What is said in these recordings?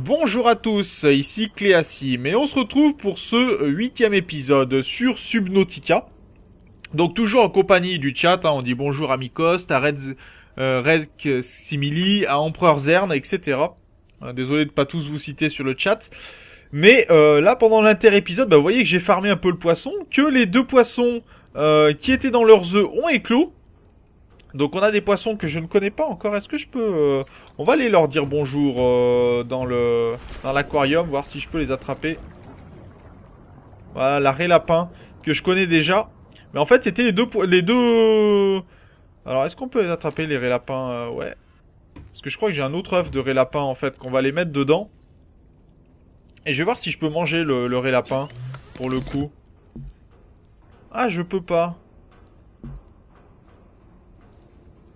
Bonjour à tous, ici Cléassim et on se retrouve pour ce 8e épisode sur Subnautica. Donc toujours en compagnie du chat, on dit bonjour à Mikost, à Red Simili, à Empereur Zern, etc. Désolé de pas tous vous citer sur le chat. Mais là pendant l'inter-épisode, vous voyez que j'ai farmé un peu le poisson, que les deux poissons qui étaient dans leurs œufs ont éclos. Donc on a des poissons que je ne connais pas encore. Est-ce que je peux... On va aller leur dire bonjour dans l'aquarium, voir si je peux les attraper. Voilà, la raie lapin, que je connais déjà. Mais en fait, c'était les deux... Alors, est-ce qu'on peut les attraper, les raies lapins ouais. Parce que je crois que j'ai un autre œuf de raie lapin, en fait, qu'on va les mettre dedans. Et je vais voir si je peux manger le raie lapin, pour le coup. Ah, je peux pas.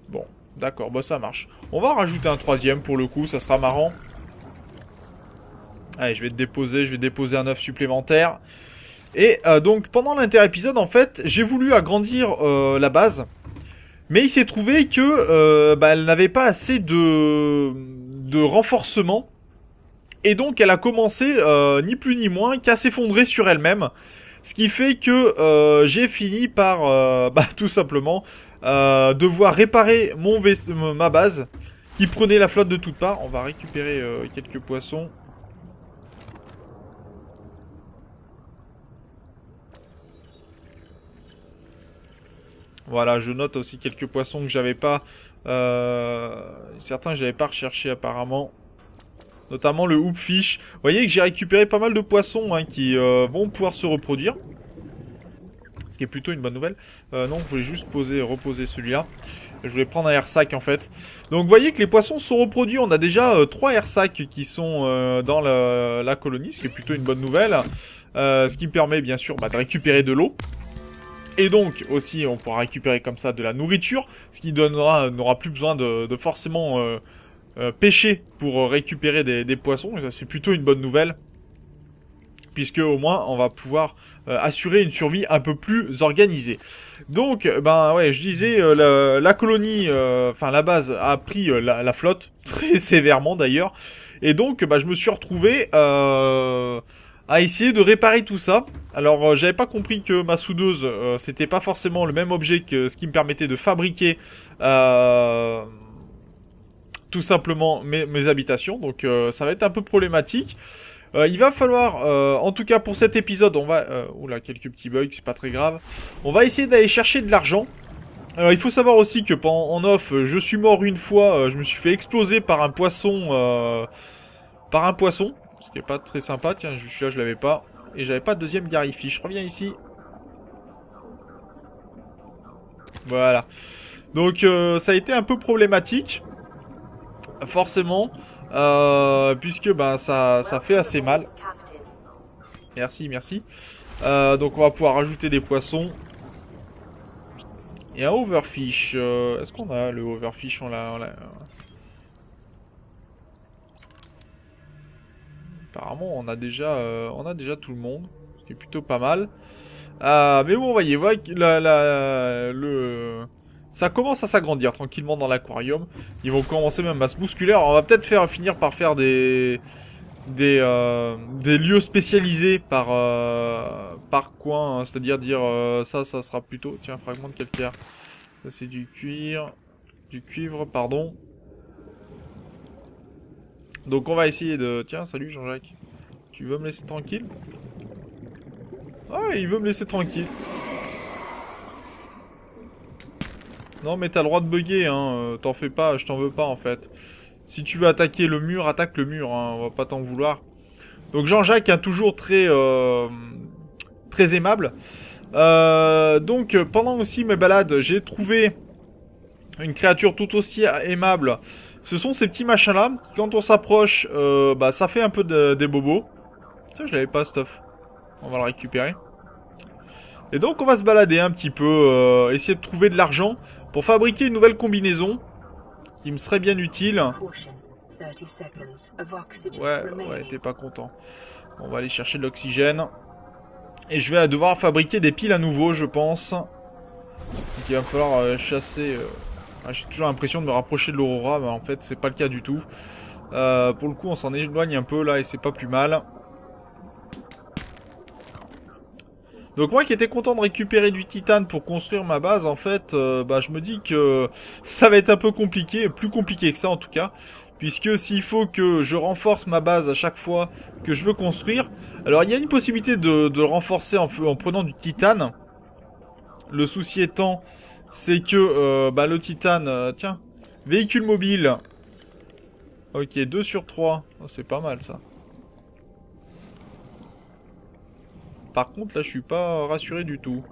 Bon, d'accord, bah ça marche. On va en rajouter un troisième pour le coup, ça sera marrant. Allez, je vais déposer un œuf supplémentaire. Et donc, pendant l'inter-épisode, en fait, j'ai voulu agrandir la base. Mais il s'est trouvé que elle n'avait pas assez de renforcement. Et donc, elle a commencé, ni plus ni moins, qu'à s'effondrer sur elle-même. Ce qui fait que j'ai fini par, tout simplement... devoir réparer ma base qui prenait la flotte de toutes parts. On va récupérer quelques poissons. Voilà, je note aussi quelques poissons que j'avais pas. Certains que j'avais pas recherché apparemment. Notamment le hoopfish. Vous voyez que j'ai récupéré pas mal de poissons qui vont pouvoir se reproduire. Ce qui est plutôt une bonne nouvelle. Non, je voulais juste reposer celui-là. Je voulais prendre un airsac en fait. Donc vous voyez que les poissons sont reproduits. On a déjà 3 airsacs qui sont dans la colonie, ce qui est plutôt une bonne nouvelle. Ce qui me permet bien sûr de récupérer de l'eau. Et donc aussi on pourra récupérer comme ça de la nourriture. Ce qui n'aura plus besoin de forcément pêcher pour récupérer des poissons. Et ça c'est plutôt une bonne nouvelle. Puisque au moins on va pouvoir assurer une survie un peu plus organisée. Donc, ouais, je disais, la colonie, la base a pris la flotte, très sévèrement d'ailleurs. Et donc, je me suis retrouvé à essayer de réparer tout ça. Alors, j'avais pas compris que ma soudeuse, c'était pas forcément le même objet que ce qui me permettait de fabriquer tout simplement mes habitations. Donc, ça va être un peu problématique. Il va falloir, en tout cas pour cet épisode, on va... oula, quelques petits bugs, c'est pas très grave. On va essayer d'aller chercher de l'argent. Alors il faut savoir aussi que en off, je suis mort une fois, je me suis fait exploser par un poisson. Ce qui est pas très sympa, tiens, celui-là je l'avais pas. Et j'avais pas de deuxième Garryfish. Je reviens ici. Voilà. Donc ça a été un peu problématique. Forcément. Puisque ça fait assez mal. Merci. Donc on va pouvoir rajouter des poissons. Et un overfish. Est-ce qu'on a le overfish? On l'a. Apparemment on a déjà tout le monde. Ce qui est plutôt pas mal. Mais bon, voyez, ça commence à s'agrandir tranquillement dans l'aquarium. Ils vont commencer même à se bousculer. Alors on va peut-être finir par faire des lieux spécialisés par coin, hein, c'est-à-dire dire ça sera plutôt, tiens, fragment de calcaire. Ça c'est du cuivre, pardon. Donc on va essayer de, tiens, salut Jean-Jacques. Tu veux me laisser tranquille? Ah, il veut me laisser tranquille. Non mais t'as le droit de bugger, hein, t'en fais pas, je t'en veux pas en fait. Si tu veux attaquer le mur, attaque le mur, hein, on va pas t'en vouloir. Donc Jean-Jacques est toujours très aimable. Donc pendant aussi mes balades, j'ai trouvé une créature tout aussi aimable. Ce sont ces petits machins là, quand on s'approche, ça fait un peu des bobos. Tiens, je l'avais pas, stuff. On va le récupérer. Et donc on va se balader un petit peu, essayer de trouver de l'argent pour fabriquer une nouvelle combinaison qui me serait bien utile. Ouais, t'es pas content. On va aller chercher de l'oxygène. Et je vais devoir fabriquer des piles à nouveau, je pense. Donc il va falloir chasser... J'ai toujours l'impression de me rapprocher de l'Aurora, mais en fait c'est pas le cas du tout. Pour le coup, on s'en éloigne un peu là et c'est pas plus mal. Donc moi qui étais content de récupérer du titane pour construire ma base, en fait, je me dis que ça va être un peu compliqué, plus compliqué que ça en tout cas. Puisque s'il faut que je renforce ma base à chaque fois que je veux construire... Alors il y a une possibilité de renforcer en prenant du titane. Le souci étant, c'est que le titane... tiens, véhicule mobile. Ok, 2 sur 3. Oh, c'est pas mal ça. Par contre, là, je suis pas rassuré du tout.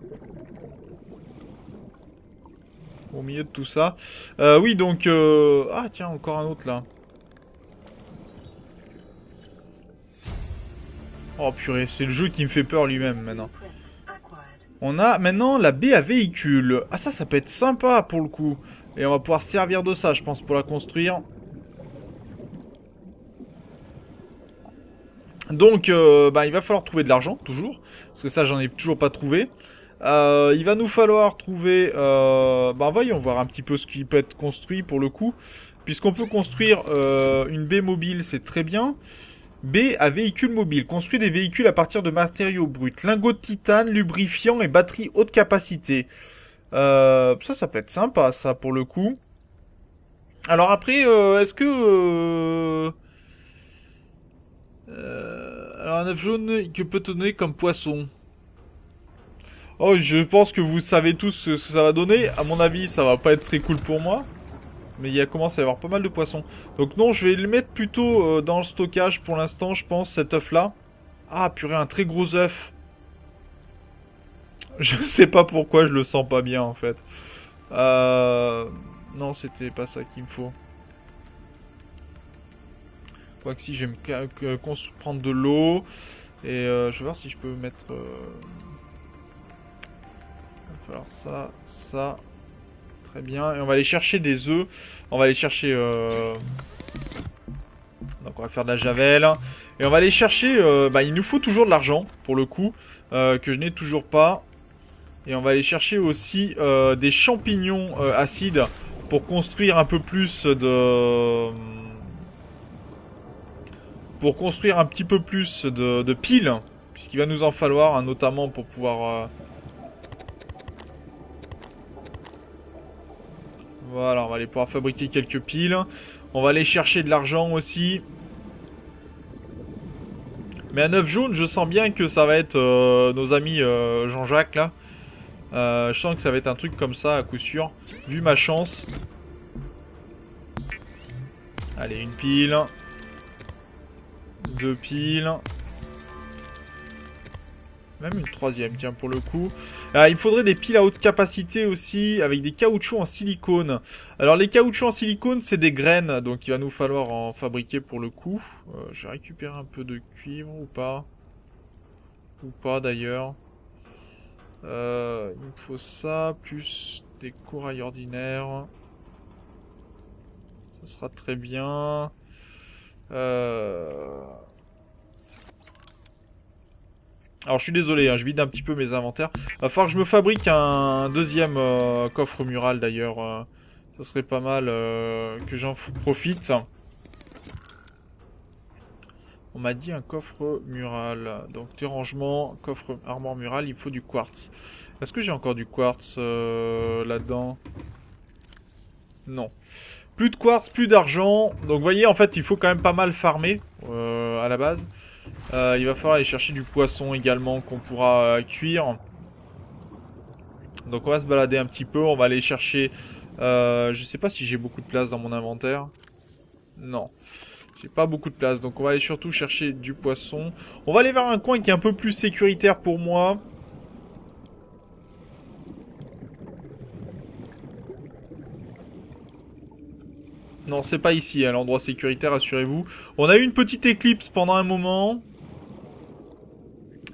Au milieu de tout ça. Oui, donc... Ah, tiens, encore un autre, là. Oh, purée, c'est le jeu qui me fait peur lui-même, maintenant. On a maintenant la baie à véhicule. Ah, ça peut être sympa, pour le coup. Et on va pouvoir servir de ça, je pense, pour la construire. Donc, il va falloir trouver de l'argent, toujours. Parce que ça, j'en ai toujours pas trouvé. Il va nous falloir trouver... voyons voir un petit peu ce qui peut être construit, pour le coup. Puisqu'on peut construire une baie mobile, c'est très bien. Baie à véhicule mobile. Construit des véhicules à partir de matériaux bruts. Lingots de titane, lubrifiant et batterie haute capacité. Ça peut être sympa, ça, pour le coup. Alors après, est-ce que... alors un œuf jaune que peut donner comme poisson. Oh, je pense que vous savez tous ce que ça va donner. À mon avis, ça va pas être très cool pour moi. Mais il commence à y avoir pas mal de poissons. Donc non, je vais le mettre plutôt dans le stockage pour l'instant, je pense, cet œuf-là. Ah, purée, un très gros œuf. Je sais pas pourquoi je le sens pas bien, en fait. Non, c'était pas ça qu'il me faut. Quoique si, je vais prendre de l'eau. Et je vais voir si je peux mettre... Il va falloir ça, ça... Très bien. Et on va aller chercher des œufs. On va aller chercher... Donc on va faire de la javel. Et on va aller chercher... il nous faut toujours de l'argent, pour le coup. Que je n'ai toujours pas. Et on va aller chercher aussi des champignons acides. Pour construire un peu plus de... Pour construire un petit peu plus de piles. Puisqu'il va nous en falloir, hein, notamment pour pouvoir... Voilà, on va aller pouvoir fabriquer quelques piles. On va aller chercher de l'argent aussi. Mais un œuf jaune, je sens bien que ça va être nos amis Jean-Jacques, là. Je sens que ça va être un truc comme ça, à coup sûr. Vu ma chance. Allez, une pile. 2 piles. Même une troisième, tiens, pour le coup. Il me faudrait des piles à haute capacité aussi, avec des caoutchoucs en silicone. Alors, les caoutchoucs en silicone, c'est des graines, donc il va nous falloir en fabriquer pour le coup. Je vais récupérer un peu de cuivre, ou pas. Ou pas, d'ailleurs. Il me faut ça, plus des corails ordinaires. Ça sera très bien. Alors je suis désolé, hein, je vide un petit peu mes inventaires. Va falloir que je me fabrique un deuxième coffre mural d'ailleurs. Ça serait pas mal que j'en profite. On m'a dit un coffre mural. Donc tes rangements, coffre armoire mural, il me faut du quartz. Est-ce que j'ai encore du quartz là-dedans? Non. Plus de quartz, plus d'argent. Donc vous voyez, en fait, il faut quand même pas mal farmer à la base. Il va falloir aller chercher du poisson également qu'on pourra cuire. Donc on va se balader un petit peu. On va aller chercher... je sais pas si j'ai beaucoup de place dans mon inventaire. Non. J'ai pas beaucoup de place. Donc on va aller surtout chercher du poisson. On va aller vers un coin qui est un peu plus sécuritaire pour moi. Non, c'est pas ici, à l'endroit sécuritaire, assurez-vous. On a eu une petite éclipse pendant un moment.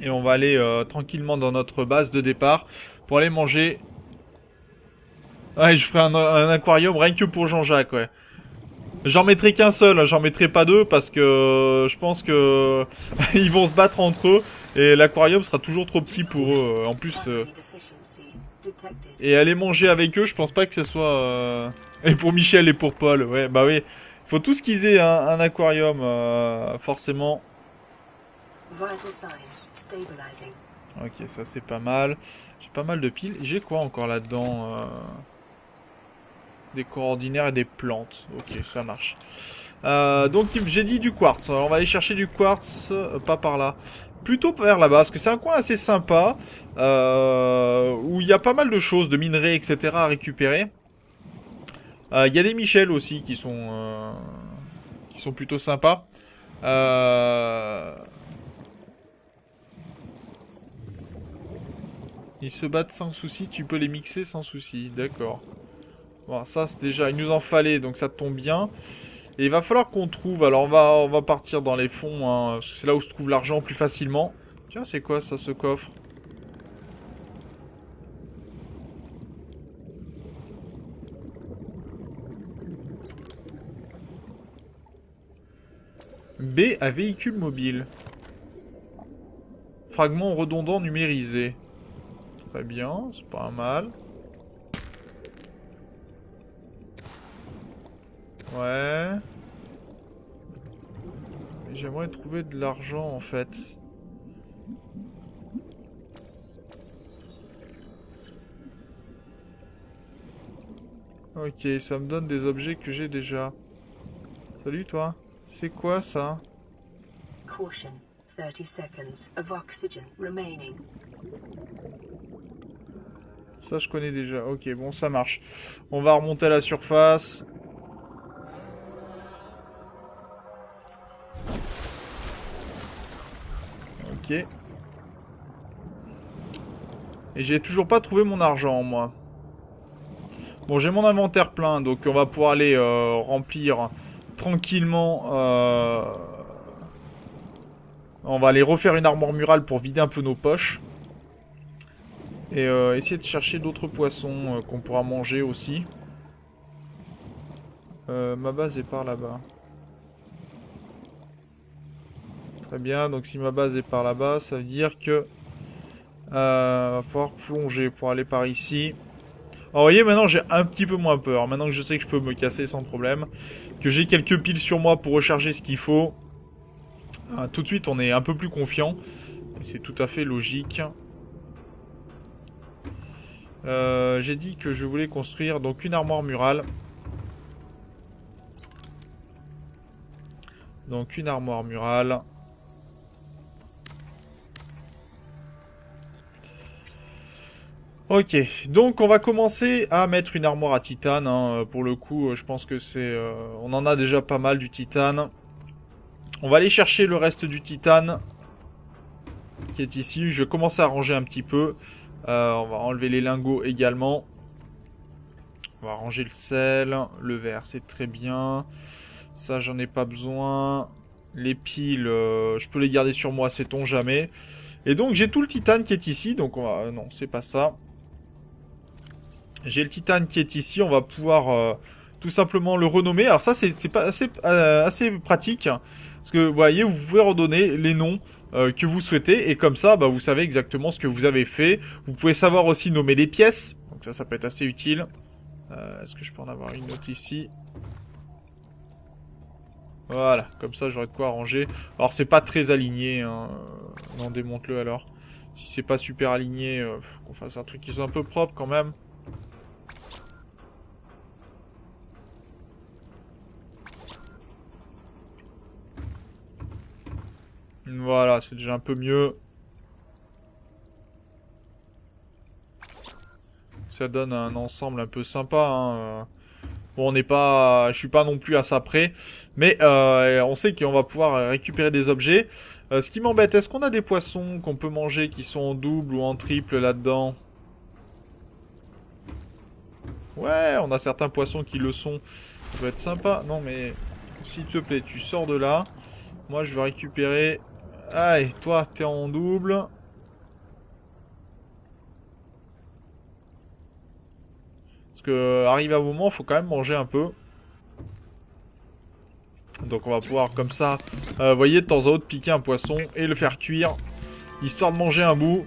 Et on va aller tranquillement dans notre base de départ pour aller manger. Ouais, je ferai un aquarium rien que pour Jean-Jacques, ouais. J'en mettrai qu'un seul, j'en mettrai pas deux parce que je pense que ils vont se battre entre eux et l'aquarium sera toujours trop petit pour eux. En plus, et aller manger avec eux, je pense pas que ce soit... Et pour Michel et pour Paul, ouais, bah oui. Faut tous qu'ils aient un aquarium, forcément. Vital signs stabilizing. Ok, ça c'est pas mal. J'ai pas mal de piles. J'ai quoi encore là-dedans des corps ordinaires et des plantes. Ok, ça marche. Donc j'ai dit du quartz. Alors, on va aller chercher du quartz, pas par là. Plutôt vers là-bas, parce que c'est un coin assez sympa, où il y a pas mal de choses, de minerais, etc. à récupérer. Il y a des Michel aussi qui sont plutôt sympas. Ils se battent sans souci, tu peux les mixer sans souci, d'accord. Bon, ça c'est déjà, il nous en fallait, donc ça tombe bien. Et il va falloir qu'on trouve, alors on va partir dans les fonds, hein, c'est là où se trouve l'argent plus facilement. Tiens, c'est quoi ça, ce coffre? B à véhicule mobile. Fragment redondant numérisé. Très bien, c'est pas mal. Ouais. J'aimerais trouver de l'argent en fait. Ok, ça me donne des objets que j'ai déjà. Salut toi. C'est quoi ça? Caution. 30 seconds of oxygen remaining. Ça je connais déjà. Ok, bon ça marche. On va remonter à la surface. Ok. Et j'ai toujours pas trouvé mon argent, moi. Bon, j'ai mon inventaire plein, donc on va pouvoir aller remplir tranquillement. On va aller refaire une armoire murale pour vider un peu nos poches. Et essayer de chercher d'autres poissons qu'on pourra manger aussi. Ma base est par là-bas. Très bien, donc si ma base est par là-bas, ça veut dire que... va pouvoir plonger pour aller par ici. Alors, vous voyez, maintenant j'ai un petit peu moins peur. Maintenant que je sais que je peux me casser sans problème. Que j'ai quelques piles sur moi pour recharger ce qu'il faut. Tout de suite, on est un peu plus confiant. Et c'est tout à fait logique. J'ai dit que je voulais construire donc une armoire murale. Donc une armoire murale. Ok, donc on va commencer à mettre une armoire à titane. Hein. Pour le coup, je pense que c'est... on en a déjà pas mal du titane. On va aller chercher le reste du titane qui est ici. Je vais commencer à ranger un petit peu. On va enlever les lingots également. On va ranger le sel. Le verre, c'est très bien. Ça, j'en ai pas besoin. Les piles, je peux les garder sur moi, sait-on jamais. Et donc, j'ai tout le titane qui est ici. Donc, on va... non, c'est pas ça. J'ai le titane qui est ici. On va pouvoir tout simplement le renommer. Alors ça, c'est pas assez pratique. Parce que, vous voyez, vous pouvez redonner les noms que vous souhaitez. Et comme ça, bah, vous savez exactement ce que vous avez fait. Vous pouvez savoir aussi nommer les pièces. Donc ça peut être assez utile. Est-ce que je peux en avoir une autre ici? Voilà, comme ça j'aurai de quoi ranger. Alors c'est pas très aligné, hein. Non, démonte-le alors. Si c'est pas super aligné, qu'on fasse un truc qui soit un peu propre quand même. Voilà, c'est déjà un peu mieux. Ça donne un ensemble un peu sympa, hein. Bon, on n'est pas... Je suis pas non plus à ça près. Mais on sait qu'on va pouvoir récupérer des objets. Ce qui m'embête, est-ce qu'on a des poissons qu'on peut manger qui sont en double ou en triple là-dedans? Ouais, on a certains poissons qui le sont. Ça peut être sympa. Non, mais s'il te plaît, tu sors de là. Moi, je vais récupérer... Allez, toi, t'es en double. Parce que, arrivé à un moment, il faut quand même manger un peu. Donc on va pouvoir comme ça, vous voyez, de temps à autre piquer un poisson et le faire cuire, histoire de manger un bout.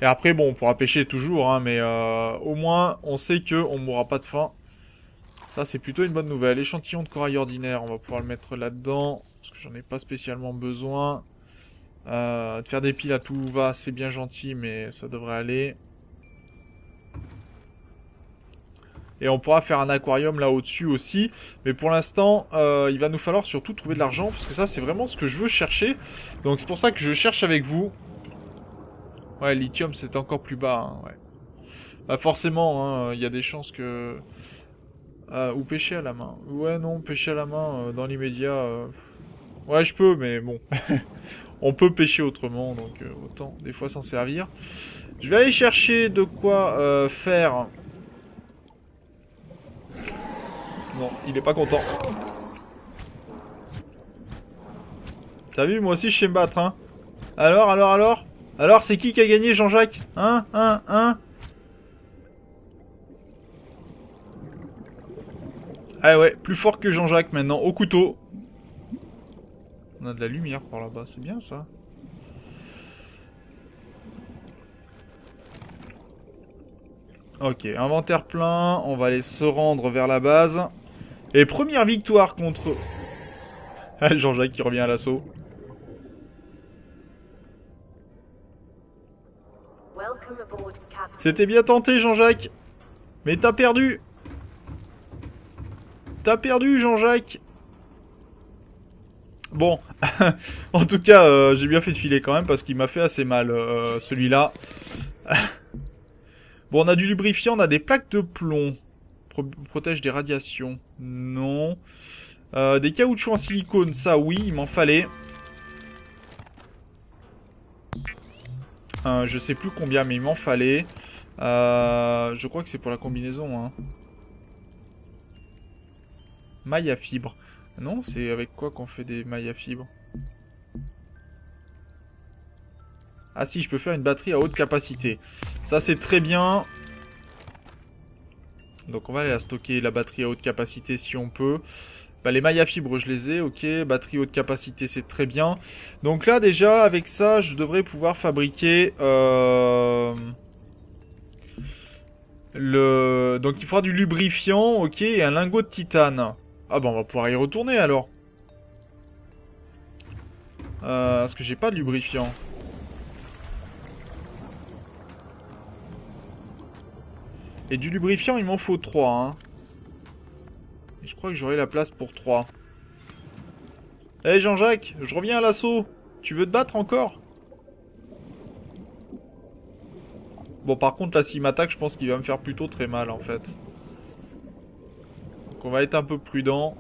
Et après, bon, on pourra pêcher toujours, hein, mais au moins, on sait qu'on mourra pas de faim. Ça, c'est plutôt une bonne nouvelle. Échantillon de corail ordinaire, on va pouvoir le mettre là-dedans. Parce que j'en ai pas spécialement besoin. De faire des piles à tout va, c'est bien gentil, mais ça devrait aller. Et on pourra faire un aquarium là au-dessus aussi. Mais pour l'instant, il va nous falloir surtout trouver de l'argent. Parce que ça, c'est vraiment ce que je veux chercher. Donc c'est pour ça que je cherche avec vous. Ouais, lithium, c'est encore plus bas. Hein, ouais. Bah forcément, il y a des chances que... ou pêcher à la main. Ouais, non, pêcher à la main, dans l'immédiat... Ouais, je peux, mais bon. On peut pêcher autrement, donc autant des fois s'en servir. Je vais aller chercher de quoi faire... Non, il est pas content. T'as vu, moi aussi je sais me battre, hein. Alors Alors, c'est qui a gagné, Jean-Jacques? Hein Ah ouais, plus fort que Jean-Jacques maintenant, au couteau. On a de la lumière par là-bas, c'est bien ça. Ok, inventaire plein, on va aller se rendre vers la base. Et première victoire contre... Ah, Jean-Jacques qui revient à l'assaut. C'était bien tenté, Jean-Jacques. Mais t'as perdu. T'as perdu, Jean-Jacques. Bon, en tout cas, j'ai bien fait de filer quand même parce qu'il m'a fait assez mal, celui-là. Bon, on a du lubrifiant, on a des plaques de plomb. Protège des radiations. Non. Des caoutchoucs en silicone, ça oui, il m'en fallait. Je sais plus combien, mais il m'en fallait. Je crois que c'est pour la combinaison. Hein. Maille à fibre. Non, c'est avec quoi qu'on fait des mailles à fibre? Ah si, je peux faire une batterie à haute capacité. Ça, c'est très bien. Donc on va aller la stocker, la batterie à haute capacité, si on peut. Bah, les mailles à fibre, je les ai, ok. Batterie haute capacité, c'est très bien. Donc là, déjà, avec ça, je devrais pouvoir fabriquer... Donc il faudra du lubrifiant, ok, et un lingot de titane. Ah bah on va pouvoir y retourner, alors. Parce que j'ai pas de lubrifiant. Et du lubrifiant, il m'en faut 3, hein. Et je crois que j'aurai la place pour 3. Eh hey Jean-Jacques, je reviens à l'assaut. Tu veux te battre encore? Bon, par contre, là, s'il m'attaque, je pense qu'il va me faire plutôt très mal, en fait. Donc, on va être un peu prudent.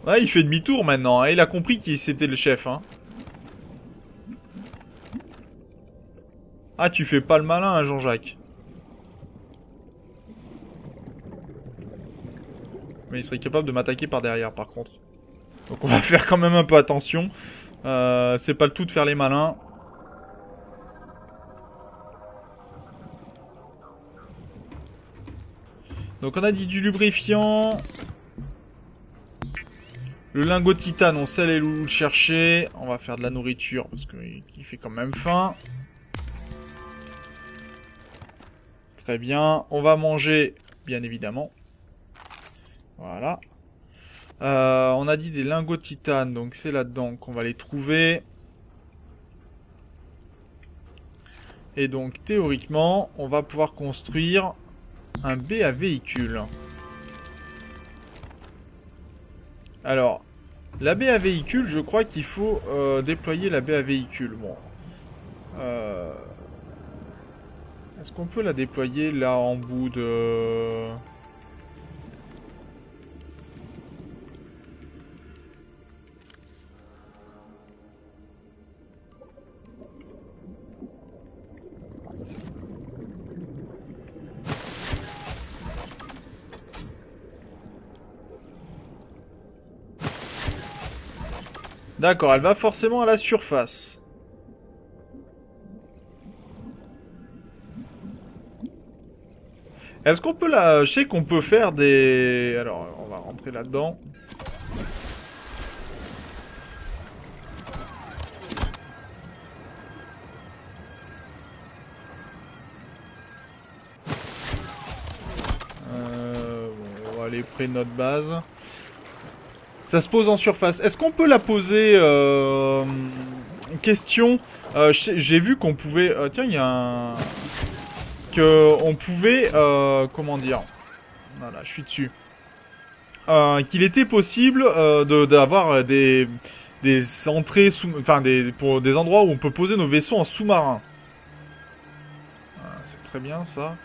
Ouais, il fait demi-tour, maintenant. Hein. Il a compris qui c'était le chef, hein. Ah, tu fais pas le malin, hein, Jean-Jacques. Mais il serait capable de m'attaquer par derrière, par contre. Donc, on va faire quand même un peu attention. C'est pas le tout de faire les malins. Donc on a dit du lubrifiant. Le lingot de titane, on sait aller où le chercher. On va faire de la nourriture parce qu'il fait quand même faim. Très bien. On va manger, bien évidemment. Voilà. On a dit des lingots de titane, donc c'est là-dedans qu'on va les trouver. Et donc théoriquement, on va pouvoir construire un B à véhicule. Alors, la baie à véhicule, je crois qu'il faut déployer la baie à véhicule. Bon. Est-ce qu'on peut la déployer là en bout de... D'accord, elle va forcément à la surface. Est-ce qu'on peut la... Je sais qu'on peut faire des... Alors, on va rentrer là-dedans. est près de notre base. Ça se pose en surface. Est-ce qu'on peut la poser question. J'ai vu qu'on pouvait... tiens, il y a un... on pouvait... comment dire... Voilà, je suis dessus. Qu'il était possible d'avoir des entrées sous... Enfin, pour des endroits où on peut poser nos vaisseaux en sous-marin. C'est très bien, ça.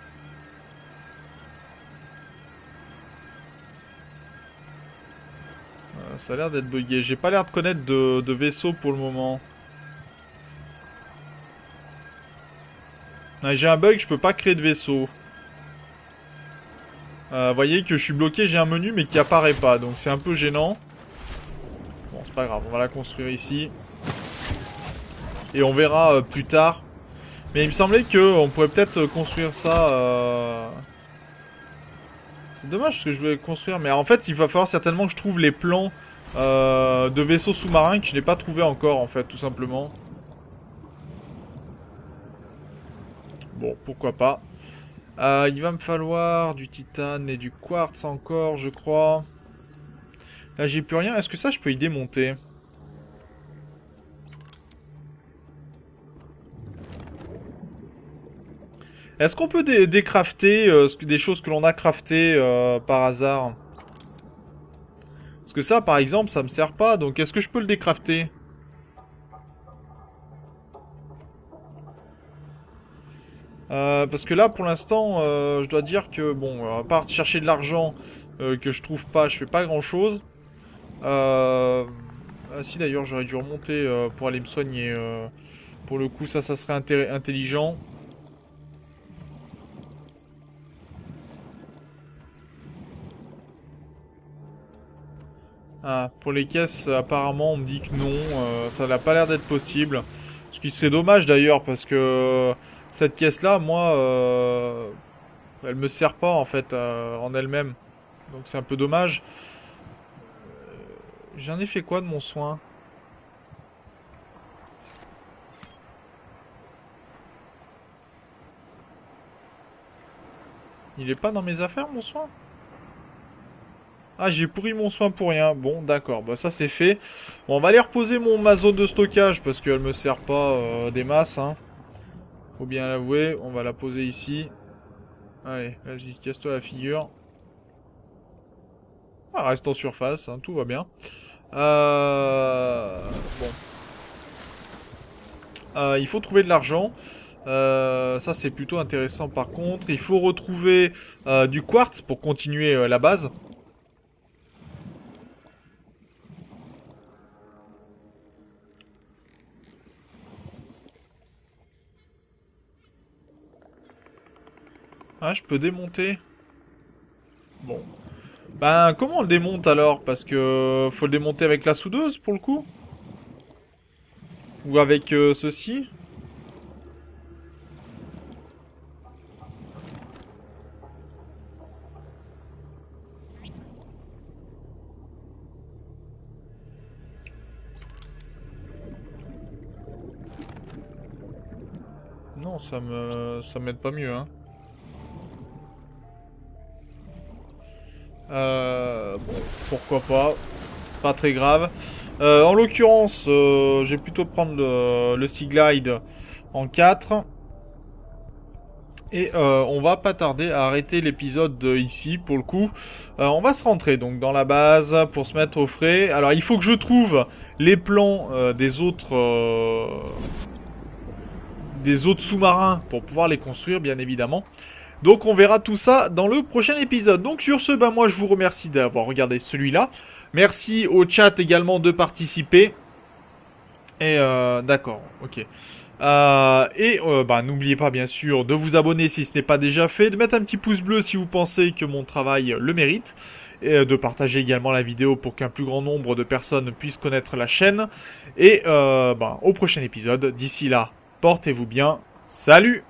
Ça a l'air d'être bugué. J'ai pas l'air de connaître de vaisseau pour le moment. J'ai un bug, je peux pas créer de vaisseau. Vous voyez que je suis bloqué, j'ai un menu mais qui apparaît pas. Donc c'est un peu gênant. Bon, c'est pas grave, on va la construire ici. Et on verra plus tard. Mais il me semblait qu'on pourrait peut-être construire ça... C'est dommage parce que je voulais construire. Mais en fait, il va falloir certainement que je trouve les plans de vaisseaux sous-marins que je n'ai pas trouvé encore, en fait, tout simplement. Bon, pourquoi pas. Il va me falloir du titane et du quartz encore, je crois. Là, j'ai plus rien. Est-ce que ça, je peux y démonter ? Est-ce qu'on peut décrafter des choses que l'on a craftées par hasard ? Parce que ça, par exemple, ça me sert pas. Donc, est-ce que je peux le décrafter ? Parce que là, pour l'instant, je dois dire que, bon, à part chercher de l'argent que je trouve pas, je fais pas grand-chose. Ah si, d'ailleurs, j'aurais dû remonter pour aller me soigner. Pour le coup, ça serait intelligent. Ah, pour les caisses, apparemment, on me dit que non. Ça n'a pas l'air d'être possible. Ce qui c'est dommage d'ailleurs, parce que cette caisse-là, moi, elle me sert pas en fait en elle-même. Donc c'est un peu dommage. J'en ai fait quoi de mon soin? Il est pas dans mes affaires, mon soin? Ah, j'ai pourri mon soin pour rien. Bon, d'accord. Bah, ça, c'est fait. Bon, on va aller reposer ma zone de stockage parce qu'elle me sert pas des masses. Hein. Faut bien l'avouer. On va la poser ici. Allez, vas-y, casse-toi la figure. Ah, reste en surface. Hein, tout va bien. Bon. Il faut trouver de l'argent. Ça, c'est plutôt intéressant par contre. Il faut retrouver du quartz pour continuer la base. Ah, je peux démonter. Bon. Ben, comment on le démonte alors? Parce que faut le démonter avec la soudeuse pour le coup? Ou avec ceci? Non, ça m'aide pas mieux, hein. Bon, pourquoi pas. Pas très grave. En l'occurrence, je vais plutôt prendre le Sea Glide en 4. Et on va pas tarder à arrêter l'épisode ici, pour le coup. On va se rentrer donc dans la base pour se mettre au frais. Alors, il faut que je trouve les plans des autres sous-marins pour pouvoir les construire, bien évidemment. Donc on verra tout ça dans le prochain épisode. Donc sur ce, ben moi je vous remercie d'avoir regardé celui-là. Merci au chat également de participer. Et d'accord, ok. N'oubliez pas bien sûr de vous abonner si ce n'est pas déjà fait, de mettre un petit pouce bleu si vous pensez que mon travail le mérite, et de partager également la vidéo pour qu'un plus grand nombre de personnes puissent connaître la chaîne. Et au prochain épisode. D'ici là, portez-vous bien. Salut!